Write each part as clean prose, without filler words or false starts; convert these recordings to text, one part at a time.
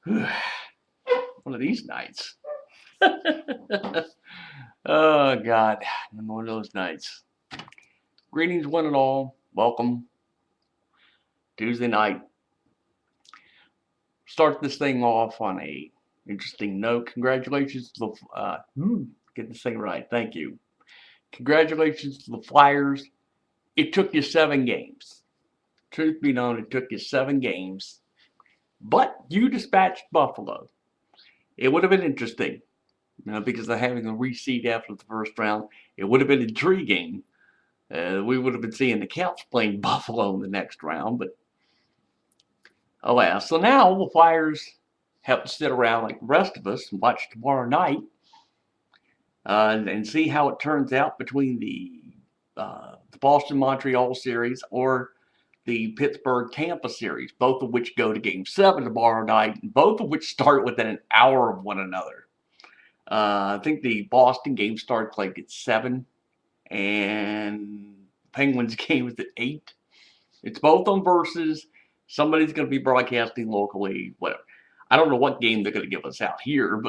One of these nights. Oh, God. One of those nights. Greetings, one and all. Welcome. Tuesday night. Start this thing off on a interesting note. Congratulations to the get this thing right. Thank you. Congratulations to the Flyers. It took you 7 games. Truth be known, it took you 7 games, but you dispatched Buffalo. It would have been interesting, because of having a reseed after the first round. It would have been intriguing. We would have been seeing the Caps playing Buffalo in the next round, but alas. So now the Flyers have to sit around like the rest of us and watch tomorrow night and see how it turns out between the Boston Montreal series or the Pittsburgh Tampa series, both of which go to Game 7 tomorrow night, both of which start within an hour of one another. I think the Boston game starts like at 7, and Penguins game is at 8. It's both on Versus. Somebody's going to be broadcasting locally, whatever. I don't know what game they're going to give us out here,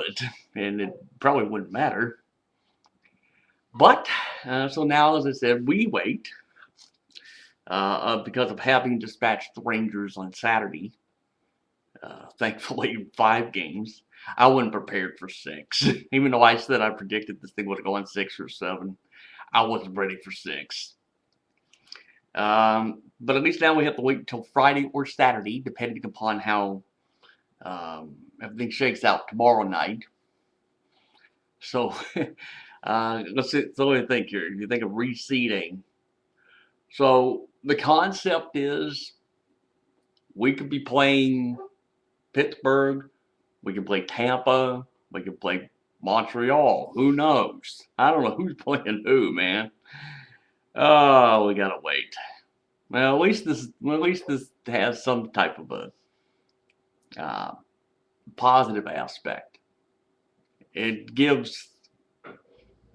and it probably wouldn't matter. But, so now, as I said, we wait because of having dispatched the Rangers on Saturday. Thankfully, 5 games. I wasn't prepared for 6. Even though I said I predicted this thing would go on 6 or 7, I wasn't ready for 6. But at least now we have to wait until Friday or Saturday, depending upon how everything shakes out tomorrow night. So, let's see. So, what do you think here? You think of reseeding. So, the concept is we could be playing Pittsburgh, we could play Tampa, we could play Montreal. Who knows? I don't know who's playing who, man. Oh, we gotta wait. Well, at least this has some type of a uh, positive aspect. It gives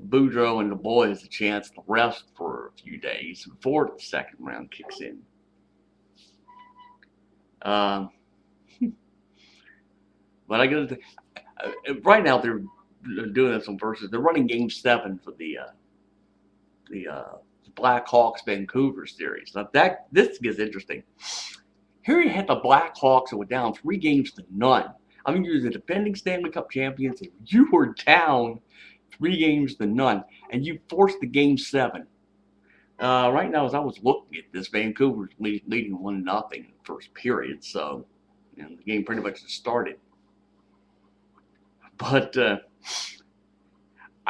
Boudreaux and the boys a chance to rest for a few days before the second round kicks in. Uh, but I got to right now they're doing this on Versus. They're running Game 7 for the Blackhawks Vancouver series. Now this gets interesting. Here you had the Blackhawks that were down 3 games to none. I mean, you're the defending Stanley Cup champions, and you were down 3 games to none, and you forced the Game 7. Right now, as I was looking at this, Vancouver's leading 1-0 in the first period, so the game pretty much just started. But I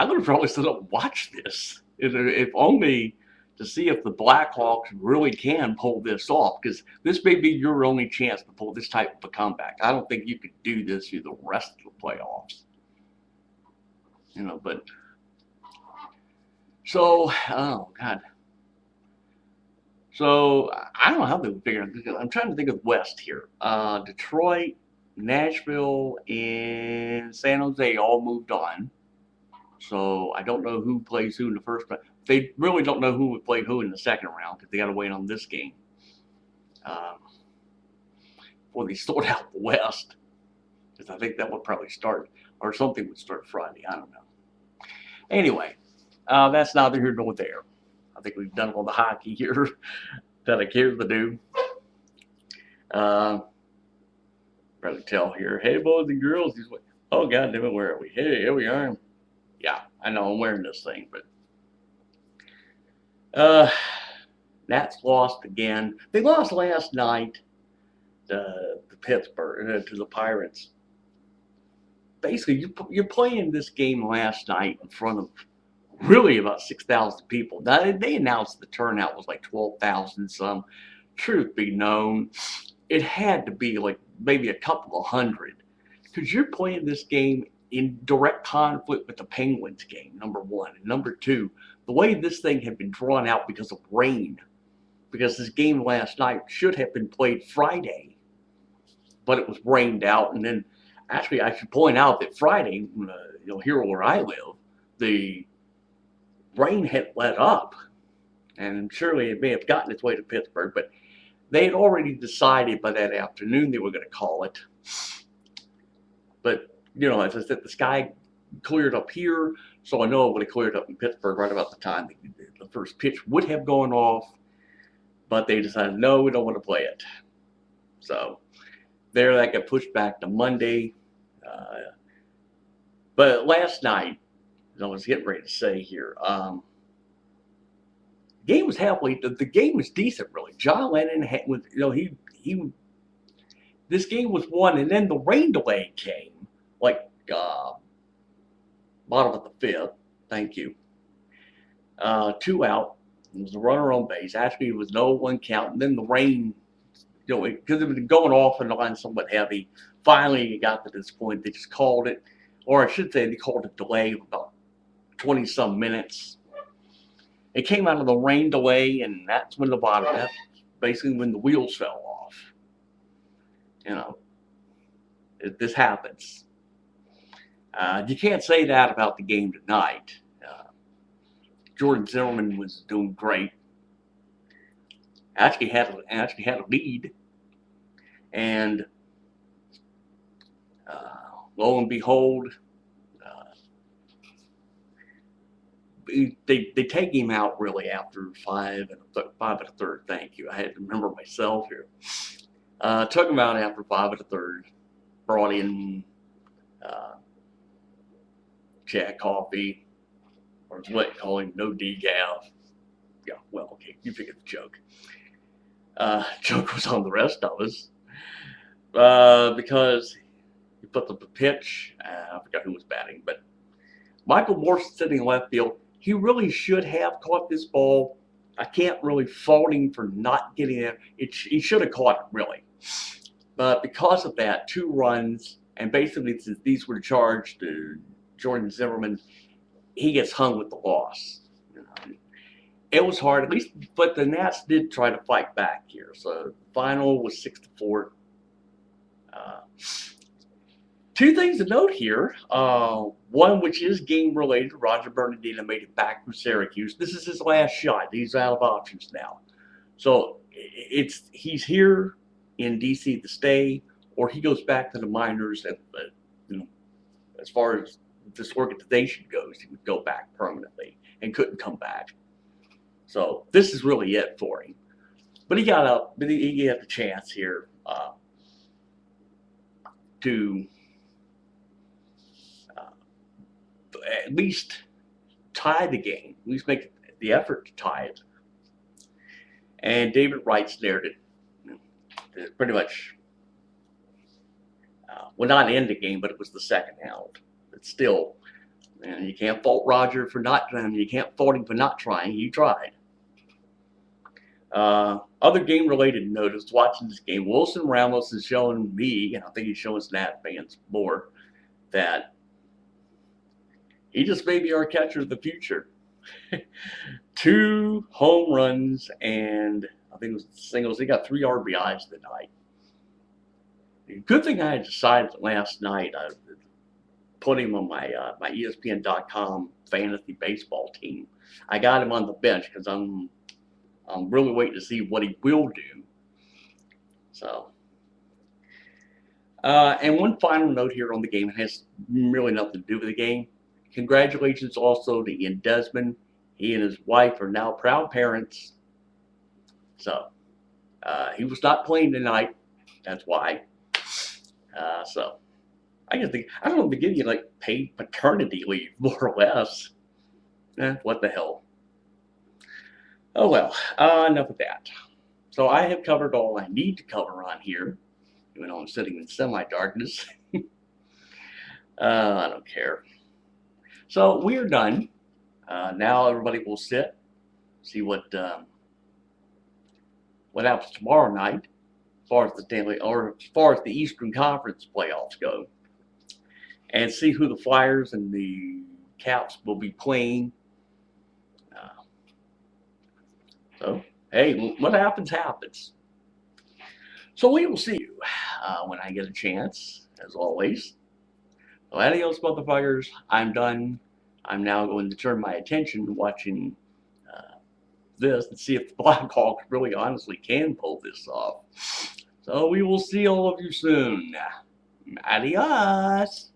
would have probably stood up and watched this, if only to see if the Blackhawks really can pull this off, because this may be your only chance to pull this type of a comeback. I don't think you could do this through the rest of the playoffs. But so, oh God. So I don't know how they would figure it out. I'm trying to think of West here. Detroit, Nashville, and San Jose all moved on. So I don't know who plays who in the first round. They really don't know who would play who in the second round because they got to wait on this game before they sort out the West. Because I think that would probably start, or something would start Friday. I don't know. Anyway, that's neither here nor there. I think we've done all the hockey here that I care to do. Probably tell here. Hey, boys and girls. Oh, God damn it, where are we? Hey, here we are. Yeah, I know I'm wearing this thing, but Nats lost again. They lost last night to Pittsburgh, to the Pirates. Basically, you're playing this game last night in front of really about 6,000 people. Now, they announced the turnout was like 12,000 some. Truth be known, it had to be like maybe a couple of hundred, because you're playing this game in direct conflict with the Penguins game, number one. And number two, the way this thing had been drawn out because of rain, because this game last night should have been played Friday, but it was rained out. And then, actually, I should point out that Friday, here where I live, the rain had let up, and surely it may have gotten its way to Pittsburgh, but they had already decided by that afternoon they were going to call it. But, you know, as I said, the sky cleared up here, so I know it would have cleared up in Pittsburgh right about the time the first pitch would have gone off, but they decided, no, we don't want to play it. So there, that got pushed back to Monday. But last night, as I was getting ready to say here, game was halfway. The game was decent, really. John Lennon had, you know, he this game was won, and then the rain delay came, like bottom of the fifth. Thank you. 2 out. There was a runner on base. Actually, it was no one count, and then the rain, you know, because it was going off and on somewhat heavy. Finally, it got to this point. They just called it, or I should say, they called it delay of about 20-some minutes. It came out of the rain delay, and that's when that's basically when the wheels fell off. You know, this happens. You can't say that about the game tonight. Jordan Zimmermann was doing great. Actually had a lead, and lo and behold, they take him out really after 5 1/3. Thank you. I had to remember myself here. Took him out after 5 1/3. Brought in Chad Coffee, or what you call him, no decaf. Yeah, well, okay, you figured the joke. Joke was on the rest of us because he put up the pitch. I forgot who was batting, but Michael Morse sitting in left field. He really should have caught this ball. I can't really fault him for not getting it. He should have caught it, really. But because of that, 2 runs, and basically since these were charged to Jordan Zimmermann, he gets hung with the loss. You know, it was hard, at least, but the Nats did try to fight back here. So the final was 6-4. 2 things to note here. One, which is game related. Roger Bernardino made it back from Syracuse. This is his last shot. He's out of options now. So he's here in DC to stay, or he goes back to the minors. And you know, as far as this organization goes, he would go back permanently and couldn't come back. So this is really it for him. But he got up. But he had the chance here to at least tie the game, at least make the effort to tie it. And David Wright snared it pretty much. Well, not end the game, but it was the second out. But still, and you can't fault Roger for not trying. You can't fault him for not trying. He tried. Other game-related notice, watching this game, Wilson Ramos is showing me, and I think he's showing Nat fans more, that he just may be our catcher of the future. 2 home runs, and I think it was singles. He got 3 RBIs tonight. Good thing I had decided last night. I put him on my my ESPN.com fantasy baseball team. I got him on the bench because I'm really waiting to see what he will do. So, and one final note here on the game. It has really nothing to do with the game. Congratulations also to Ian Desmond. He and his wife are now proud parents. So, he was not playing tonight. That's why. So, I don't know, they give you like paid paternity leave, more or less. What the hell. Oh well, enough of that. So I have covered all I need to cover on here, even though I'm sitting in semi-darkness. I don't care. So we're done. Now everybody will sit, see what happens tomorrow night, as far as the Eastern Conference playoffs go, and see who the Flyers and the Caps will be playing. So, hey, what happens, happens. So we will see you when I get a chance, as always. So adios, motherfuckers. I'm done. I'm now going to turn my attention to watching this and see if the Blackhawks really honestly can pull this off. So we will see all of you soon. Adios.